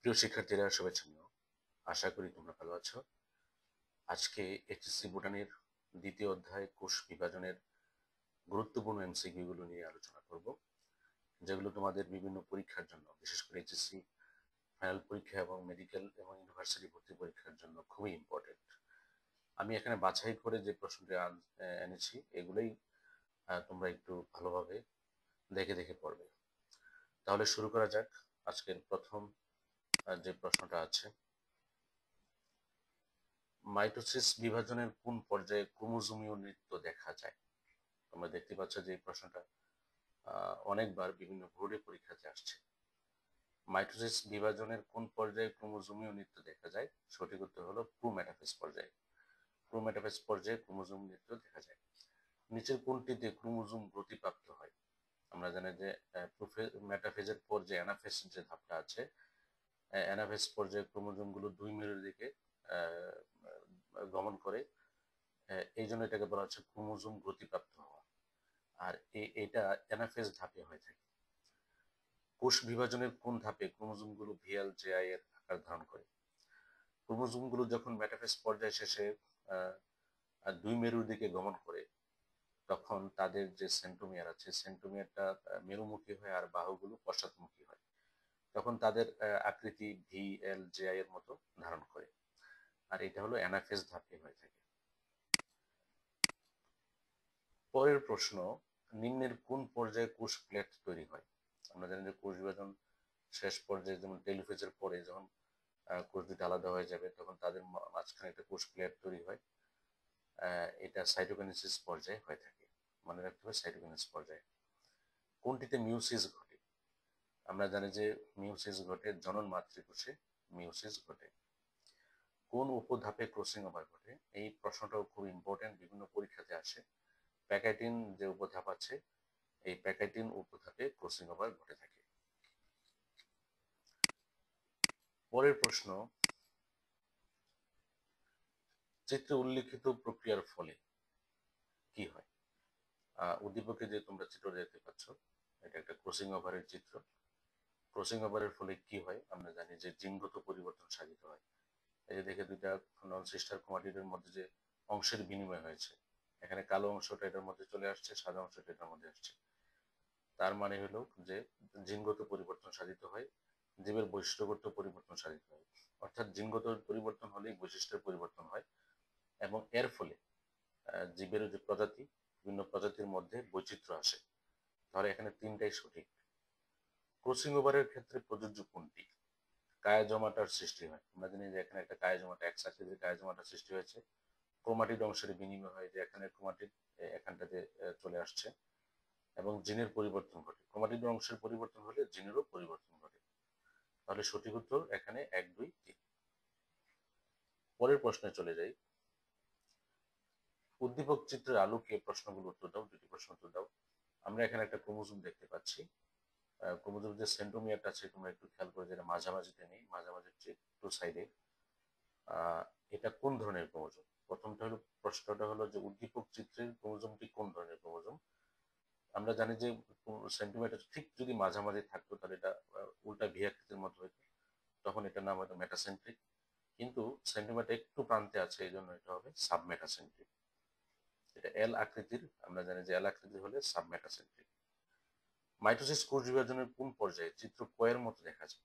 প্রিয় শিক্ষার্থীরা, শুভেচ্ছা নিও। আশা করি তোমরা ভালো আছো। আজকে এইচএসসি বোটানির দ্বিতীয় অধ্যায় কোষ বিভাজনের গুরুত্বপূর্ণ এমসিকিউ গুলো নিয়ে আলোচনা করব, যেগুলো তোমাদের বিভিন্ন পরীক্ষার জন্য, বিশেষ করে এইচএসসি ফাইনাল পরীক্ষা এবং মেডিকেল এবং ইউনিভার্সিটি ভর্তি পরীক্ষার জন্য খুবই ইম্পর্টেন্ট। আমি এখানে বাছাই করে যে প্রশ্নটি এনেছি এগুলোই তোমরা একটু ভালোভাবে দেখে দেখে পড়বে। তাহলে শুরু করা যাক। আজকের প্রথম যে প্রশ্নটা আছে, মাইটোসিস বিভাজনের কোন পর্যায়ে ক্রোমোজোমীয় নৃত্য দেখা যায়? তোমরা দেখতে পাচ্ছ যে এই প্রশ্নটা অনেকবার বিভিন্ন বোর্ডে পরীক্ষাতে আসছে। মাইটোসিস বিভাজনের কোন পর্যায়ে ক্রোমোজোমীয় নৃত্য দেখা যায়? সঠিক উত্তর হলো প্রোমেটাফেজ পর্যায়ে। প্রোমেটাফেজ পর্যায়ে ক্রোমোজোম নৃত্য দেখা যায়। নিচের কোনটিতে ক্রোমোজোম গতিপ্রাপ্ত হয়? আমরা জানি যে মেটাফেজের পর যে অ্যানাফেজ যে ধাপটা আছে, অ্যানাফেজ পর্যায়ে ক্রোমোজোম গুলো দুই মেরুর দিকে গমন করে। এই জন্য এটাকে বলা হচ্ছে ক্রোমোজোম গতিপ্রাপ্ত হওয়া। আর এটা অ্যানাফেজ ধাপে হয়ে থাকে। কোষ বিভাজনের কোন ধাপে ক্রোমোজোম গুলো ভিএলজেআই এর আকার ধারণ করে? ক্রোমোজোম গুলো যখন মেটাফেজ পর্যায়ে শেষে দুই মেরুর দিকে গমন করে, তখন তাদের যে সেন্ট্রোমিয়ার আছে, সেন্ট্রোমিয়ারটা মেরুমুখী হয় আর বাহুগুলো পশ্চাৎমুখী হয়। তখন তাদের আকৃতি ভিএলজেআই এর মতো ধারণ করে। আর এটা হলো অ্যানাফেজ ধাপে হয়ে থাকে। পরের প্রশ্ন, নিম্নের কোন পর্যায়ে কোষ প্লেট তৈরি হয়? আমরা জানি যে কোষ বিভাজন শেষ পর্যায়ে, যেমন টেলোফেজের পরে যখন কোষ দুটো আলাদা হয়ে যাবে, তখন তাদের মাঝখানে একটা কোষ প্লেট তৈরি হয়। এটা সাইটোকাইনেসিস পর্যায়ে হয়ে থাকে। মনে রাখতে হবে সাইটোকাইনেসিস পর্যায়ে। কোনটিতে মিউসিস ঘটে? আমরা জানি যে মিউসিস ঘটে জনন মাতৃকোষে মিউসিস ঘটে। কোন উপধাপে ক্রসিং ওভার ঘটে? এই প্রশ্নটাও খুব ইম্পর্টেন্ট, বিভিন্ন পরীক্ষাতে আসে। প্যাকাইটিন যে উপধাপ আছে, এই প্যাকাইটিন উপধাপে ক্রসিং ওভার ঘটে থাকে। পরের প্রশ্ন, চিত্রে উল্লিখিত প্রক্রিয়ার ফলে কি হয়? উদ্দীপকে যে তোমরা চিত্র দেখতে পাচ্ছ, এটা একটা ক্রসিং ওভারের চিত্র। ক্রসিং ওভারের ফলে কি হয়? আমরা জানি যে জিনগত পরিবর্তন সাধিত হয়। এই যে দেখে দুইটা নন সিস্টার ক্রোমাটিডের মধ্যে যে অংশের বিনিময় হয়েছে, এখানে কালো অংশটা এটার মধ্যে চলে আসছে, সাদা অংশটা এটার মধ্যে আসছে। তার মানে হলো যে জিনগত পরিবর্তন সাধিত হয়, জীবের বৈশিষ্ট্যগত পরিবর্তন সাধিত হয়। অর্থাৎ জিনগত পরিবর্তন হলেই বৈশিষ্ট্যের পরিবর্তন হয়, এবং এর ফলে জীবের যে প্রজাতি, বিভিন্ন প্রজাতির মধ্যে বৈচিত্র্য আসে। তাহলে এখানে তিনটাই সঠিক। ক্রসিং ওভারের ক্ষেত্রে প্রযোজ্য কোনটি? কায়াজমাটার সৃষ্টি হয়। আমরা জানি যে এখানে একটা কায়াজমাটা, এক আকৃতির কায়াজমাটার সৃষ্টি হয়েছে। ক্রোমাটিড অংশের বিনিময় হয়, যে এখানে ক্রোমাটিড এখানটাতে চলে আসছে, এবং জিনের পরিবর্তন ঘটে। ক্রোমাটিড অংশের পরিবর্তন হলে জিনেরও পরিবর্তন ঘটে। তাহলে সঠিক উত্তর এখানে 1, 2, 3। পরের প্রশ্নে চলে যাই। উদ্দীপক চিত্রের আলোকে প্রশ্নগুলো উত্তর দাও। দুটি প্রশ্ন উত্তর দাও। আমরা এখানে একটা ক্রোমোজোম দেখতে পাচ্ছি। ক্রোমোজোমের যে সেন্ট্রোমিয়ারটা আছে, তোমরা একটু খেয়াল করে, যেটা মাঝামাঝিতে নেই, মাঝামাঝি একটু সাইডে। এটা কোন ধরনের ক্রোমোজোম? প্রথমটা হলো, প্রশ্নটা হলো যে উদ্দীপক চিত্রের ক্রোমোজোমটি কোন ধরনের ক্রোমোজোম? আমরা জানি যে সেন্টিমিটার ঠিক যদি মাঝামাঝি থাকতো, তাহলে এটা উল্টা ভি আকৃতির মতো হইতো, তখন এটার নাম হতো মেটাসেন্ট্রিক। কিন্তু সেন্টিমিটার একটু প্রান্তে আছে, এই জন্য এটা হবে সাবমেটাসেন্ট্রিক। এটা এল আকৃতির, আমরা জানি যে এল আকৃতির হলে সাবমেটাসেন্ট্রিক। মাইটোসিস কোষ বিভাজনের কোন পর্যায়ে চিত্র কয়ের মতো দেখা যায়?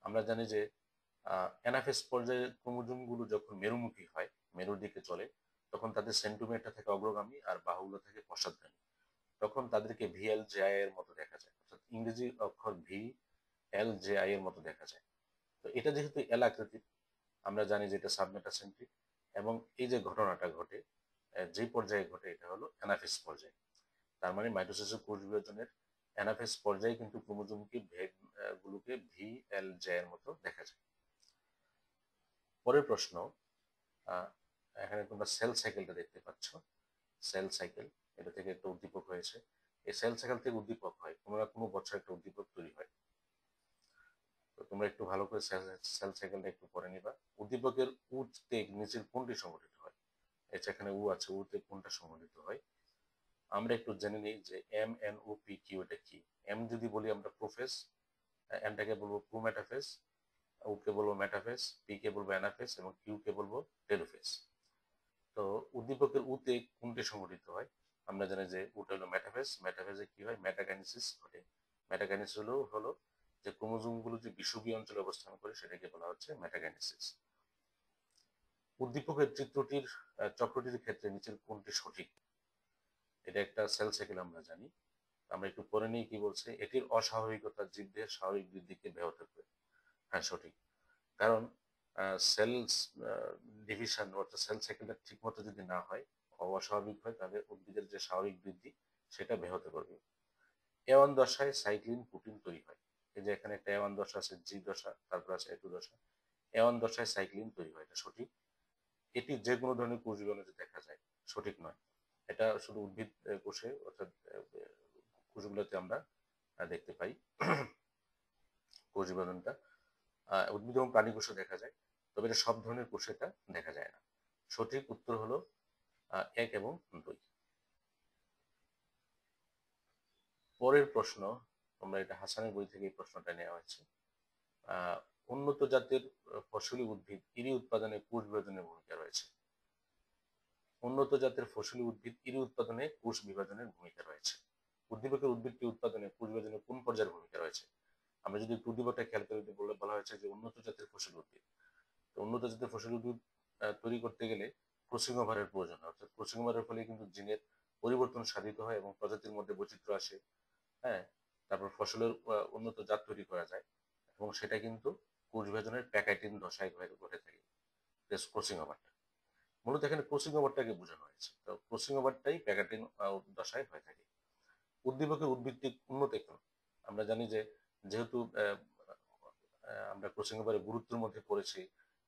আমরা জানি যে অ্যানাফেজ পর্যায়ে ক্রোমোজোম গুলো যখন মেরুমুখী হয়, মেরুর দিকে চলে, তখন তাদের সেন্টিমিটার থাকে অগ্রগামী আর বাহুগুলো থাকে পশ্চাৎগামী। তখন তাদেরকে ভিএলজেআই এর মতো দেখা যায়, অর্থাৎ ইংরেজি অক্ষর ভিএলজেআই এর মতো দেখা যায়। তো এটা যেহেতু এল আকৃতির, আমরা জানি যে এটা সাবমেটাসেন্ট্রিক, এবং এই যে ঘটনাটা ঘটে, যে পর্যায়ে ঘটে, এটা হলো অ্যানাফেজ পর্যায়ে। তার মানে মাইটোসিসের কোষ বিভাজনের অ্যানাফেজ পর্যায়ে কিন্তু ক্রোমোজোমকে গুলোকে ভিএলজে এর মতো দেখা যায়। পরের প্রশ্ন, এখানে তোমরা সেল সাইকেলটা দেখতে পাচ্ছ। সেল সাইকেল, এটা থেকে একটা উদ্দীপক হয়েছে। এই সেল সাইকেল থেকে উদ্দীপক হয়, কোনো না কোনো বছর একটা উদ্দীপক তৈরি হয়। তো তোমরা একটু ভালো করে সেল সাইকেলটা একটু পড়ে নিবা। উদ্দীপকের উতে নিচের কোনটি সংগঠিত হয়? এখানে উ আছে, উতে কোনটা সংগঠিত হয়? আমরা একটু জেনে নিই যে M N O P Q এটা কি। এম যদি বলি আমরা প্রোফেজ, এনটাকে বলবো প্রোমেটাফেজ, ও কে বলবো মেটাফেজ, পি কে বলবো অ্যানাফেজ এবং কিউ কে বলবো টেলোফেজ। তো উদ্দীপকের উতে কোনটি সংঘটিত হয়? আমরা জানি যে উটা হলো মেটাফেজ, মেটাফেজে কি হয়? মেটাকাইনেসিস ঘটে। মেটাকাইনেসিস হলো যে ক্রোমোজোমগুলো যে বিষুবীয় অঞ্চলে অবস্থান করে সেটাকে বলা হচ্ছে মেটাকাইনেসিস। উদ্দীপকের চিত্রটির চক্রটির ক্ষেত্রে নিচের কোনটি সঠিক? এটা একটা সেল সাইকেল আমরা জানি। আমরা একটু পরে নিয়ে কি বলছে, এটির অস্বাভাবিকতা জীবদের স্বাভাবিক বৃদ্ধিকে ব্যাহত করে। হ্যাঁ, সঠিক। কারণ সেলস ডিভিশন অর্থাৎ সেল সাইকেলটা ঠিক মতো যদি না হয়, অস্বাভাবিক হয়, তাহলে উদ্ভিদের যে স্বাভাবিক বৃদ্ধি সেটা ব্যাহত করবে। এ1 দশায় সাইক্লিন প্রোটিন তৈরি হয়। এই যে এখানে একটা এ1 দশা আছে, জি দশা, তারপর আছে এ2 দশা। এ1 দশায় সাইক্লিন তৈরি হয়, এটা সঠিক। এটি যে কোনো ধরনের কোষ বিভাজনে দেখা যায়, সঠিক নয়। এটা শুধু উদ্ভিদ কোষে অর্থাৎ কোষগুলোতে আমরা দেখতে পাই কোষ বিভাজনটা। উদ্ভিদ এবং প্রাণী কোষে দেখা যায়, তবে এটা সব ধরনের কোষে এটা দেখা যায় না। সঠিক উত্তর হলো 1 এবং 2। পরের প্রশ্ন, আমরা এটা হাসানের বই থেকে এই প্রশ্নটা নেওয়া হয়েছে। আহ, উন্নত জাতের ফসলি উদ্ভিদ ইরি উৎপাদনে কোষ বিভাজনের ভূমিকা রয়েছে। উন্নত জাতের ফসলি উদ্ভিদ ইরি উৎপাদনে কোষ বিভাজনের ভূমিকা রয়েছে। উদ্দীপকের উদ্ভিদটি উৎপাদনে কোষ বিভাজনের কোন পর্যায়ের ভূমিকা রয়েছে? আমরা যদি একটু উদ্দীপকটা খেয়াল করে বলা হয়েছে যে উন্নত জাতের ফসলি উদ্ভিদ। তো উন্নত জাতের ফসলি উদ্ভিদ তৈরি করতে গেলে ক্রসিং ওভারের প্রয়োজন হয়, অর্থাৎ ক্রসিং ওভারের ফলে কিন্তু জিনের পরিবর্তন সাধিত হয় এবং প্রজাতির মধ্যে বৈচিত্র্য আসে। হ্যাঁ, তারপর ফসলের উন্নত জাত তৈরি করা যায় এবং সেটা কিন্তু কোষ বিভাজনের প্যাকাইটিন দশায় ঘটে থাকে, ক্রসিং ওভারটা। মূলত এখানে ক্রসিং ওভারটাকে বোঝানো হয়েছে, তো ক্রসিং ওভারটাই প্যাকাইটিন দশায় হয়ে থাকে। উদ্দীপকের উদ্ভিদটি উন্নত কেন? আমরা জানি যে যেহেতু আমরা ক্রসিং ওভারের গুরুত্বের মধ্যে পড়েছি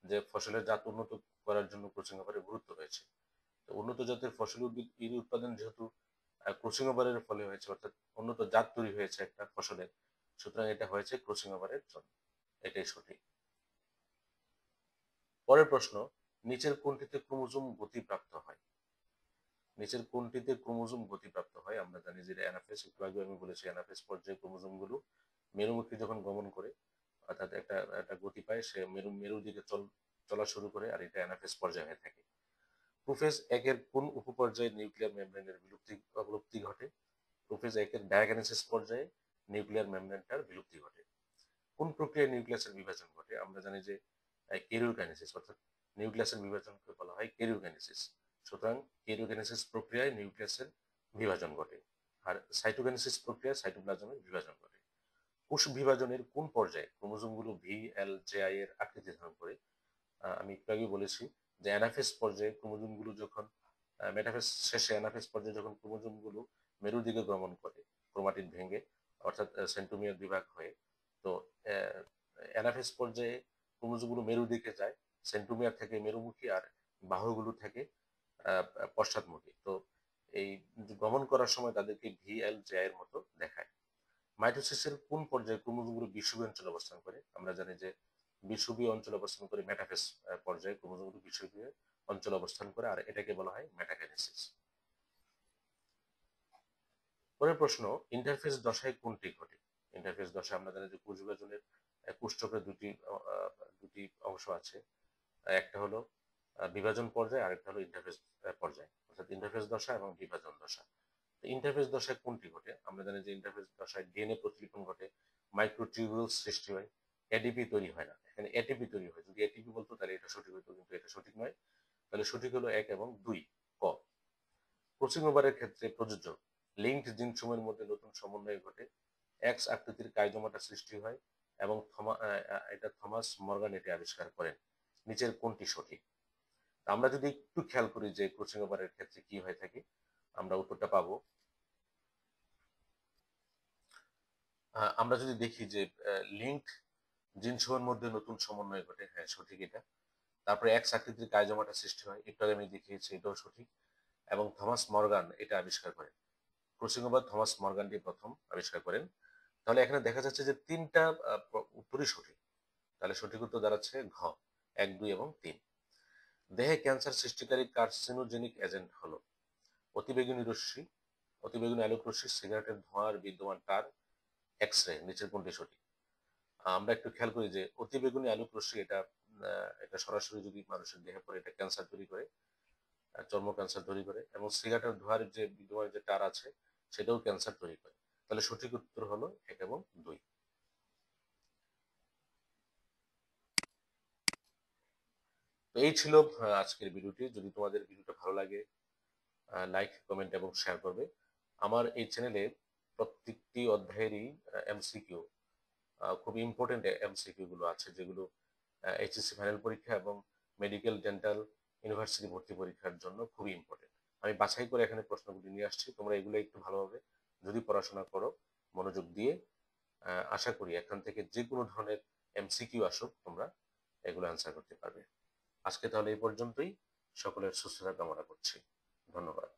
যে ফসলের জাত উন্নত করার জন্য ক্রসিং ওভারের গুরুত্ব রয়েছে। তো উন্নত জাতের ফসল উদ্ভিদ এর উৎপাদন যেহেতু ক্রসিং ওভারের ফলে হয়েছে, অর্থাৎ উন্নত জাত তৈরি হয়েছে একটা ফসলের, সুতরাং এটা হয়েছে ক্রসিং ওভারের জন্য, এটাই সঠিক। পরের প্রশ্ন, নিচের কোনটিতে ক্রোমোজোম গতিপ্রাপ্ত হয়? নিচের কোনটিতে ক্রোমোজোম গতিপ্রাপ্ত হয়? আমরা জানি যে অ্যানাফেজ, একটু আগে আমি বলেছি অ্যানাফেজ পর্যায়ে ক্রোমোজোম গুলো মেরুমুখী যখন গমন করে, অর্থাৎ একটা একটা গতি পায়, সে মেরুর দিকে চলা শুরু করে, আর এটা অ্যানাফেজ পর্যায়ে হয়ে থাকে। প্রোফেজ একের কোন উপপর্যায়ে নিউক্লিয়ার মেমব্রেনের অবলুপ্তি ঘটে? প্রোফেজ একের ডায়াগনোসিস পর্যায়ে নিউক্লিয়ার মেমব্রেনটার বিলুপ্তি ঘটে। কোন প্রক্রিয়ায় নিউক্লিয়াসের বিভাজন ঘটে? আমরা জানি যে কেরিওকাইনেসিস, অর্থাৎ নিউক্লিয়াসের বিভাজনকে বলা হয় কেরিওকাইনেসিস। সুতরাং কেরিওকাইনেসিস প্রক্রিয়ায় নিউক্লিয়াসের বিভাজন ঘটে। আর সাইটোকাইনেসিস প্রক্রিয়ায় সাইটোপ্লাজমের বিভাজন ঘটে। কোষ বিভাজনের কোন পর্যায়ে ক্রোমোজোমগুলো ভি এল জে আই এর আকৃতি ধারণ করে? আমি একটু আগে বলেছি যে অ্যানাফেজ পর্যায়ে ক্রোমোজোমগুলো যখন মেটাফেজ শেষে অ্যানাফেজ পর্যায়ে যখন ক্রোমোজোমগুলো মেরুর দিকে গমন করে ক্রোমাটিড ভেঙে, অর্থাৎ সেন্ট্রোমিয়ার বিভাগ হয়ে, তো অ্যানাফেজ পর্যায়ে ক্রোমোজোমগুলো মেরুর দিকে যায়, সেন্ট্রোমিয়ার থেকে মেরুমুখী আর বাহুগুলো থেকে পশ্চাৎমুখী। তো এই গমন করার সময় তাদেরকে ভি এল জে এর মতো দেখায়। মাইটোসিসের কোন পর্যায়ে ক্রোমোজোমগুলো বিষুবীয় অঞ্চলে অবস্থান করে? আমরা জানি যে বিষুবীয় অঞ্চলে অবস্থান করে মেটাফেজ পর্যায়ে ক্রোমোজোমগুলো বিষুবীয় অঞ্চলে অবস্থান করে, আর এটাকে বলা হয় মেটাকাইনেসিস। পরের প্রশ্ন, ইন্টারফেজ দশায় কোনটি ঘটে? ইন্টারফেজ দশায় আমরা জানি যে কোষ বিভাজনের কোষচক্রের দুটি অংশ আছে। একটা হলো বিভাজন পর্যায়, আরেকটা হলো ইন্টারফেজ পর্যায়, অর্থাৎ ইন্টারফেজ দশা এবং বিভাজন দশা। ইন্টারফেজ দশায় কোনটি ঘটে? আমরা জানি যে ইন্টারফেজ দশায় ডিএনএ প্রতিলিপন ঘটে, মাইক্রোটিউবিউলস সৃষ্টি হয়, এডিপি তৈরি হয় না। এখানে এটিপি তৈরি হয়, যদি এটিপি বলতো তাহলে এটা সঠিক হতো, কিন্তু এটা সঠিক নয়। তাহলে সঠিক হলো 1 এবং 2 ক। ক্রসিং ওভারের ক্ষেত্রে প্রযোজ্য লিঙ্কড জিনসমূহের মধ্যে নতুন সমন্বয় ঘটে, এক্স আকৃতির কাইজোমাটা সৃষ্টি হয় এবং এটা থমাস মর্গান এটি আবিষ্কার করেন। নিচের কোনটি সঠিক? আমরা যদি একটু খেয়াল করি যে ক্রসিং ওভারের ক্ষেত্রে কি হয়ে থাকে, আমরা উত্তরটা পাবো। আমরা যদি দেখি যে লিঙ্কড জিনসমূহের মধ্যে নতুন সমন্বয় ঘটে, হ্যাঁ সঠিক এটা। তারপরে এক্স আকৃতির কাইজোমাটা সৃষ্টি হয়, একটু আগে আমি দেখিয়েছি, এটাও সঠিক। এবং থমাস মর্গান এটা আবিষ্কার করেন। ক্রসিং ওভার থমাস মর্গানটি প্রথম আবিষ্কার করেন। তাহলে এখানে দেখা যাচ্ছে যে তিনটা উত্তরই সঠিক। তাহলে সঠিক উত্তর দাঁড়াচ্ছে ঘ, 1, 2 এবং 3। দেহে ক্যান্সার সৃষ্টিকারী কার্সিনোজেনিক এজেন্ট হলো অতিবেগুনী রশ্মি, অতিবেগুনী আলোক রশ্মি, সিগারেটের ধোঁয়ার বিদ্যমান তার, এক্স রে। নিচের কোনটি সঠিক? আমরা একটু খেয়াল করি যে অতিবেগুনি আলোক রশ্মি এটা সরাসরি যদি মানুষের দেহে পড়ে এটা ক্যান্সার তৈরি করে, চর্ম ক্যান্সার তৈরি করে, এবং সিগারেটের ধোঁয়ার যে টার আছে সেটাও ক্যান্সার তৈরি করে। তাহলে সঠিক উত্তর হলো 1 এবং 2। তো এই ছিল আজকের ভিডিওটি। যদি তোমাদের ভিডিওটা ভালো লাগে, লাইক, কমেন্ট এবং শেয়ার করবে। আমার এই চ্যানেলে প্রত্যেকটি অধ্যায়েরই এমসিকিউ, খুব ইম্পর্টেন্ট এমসিকিউ গুলো আছে, যেগুলো এইচএসসি ফাইনাল পরীক্ষা এবং মেডিকেল, ডেন্টাল, ইউনিভার্সিটি ভর্তি পরীক্ষার জন্য খুবই ইম্পর্টেন্ট। আমি বাছাই করে এখানে প্রশ্নগুলি নিয়ে আসছি, তোমরা এগুলো একটু ভালোভাবে যদি পড়াশোনা করো, মনোযোগ দিয়ে, আশা করি এখান থেকে যে কোনো ধরনের এমসিকিউ আসুক তোমরা এগুলো অ্যান্সার করতে পারবে। আজকে তাহলে এই পর্যন্তই। সকলের সুস্থতা কামনা করছি। ধন্যবাদ।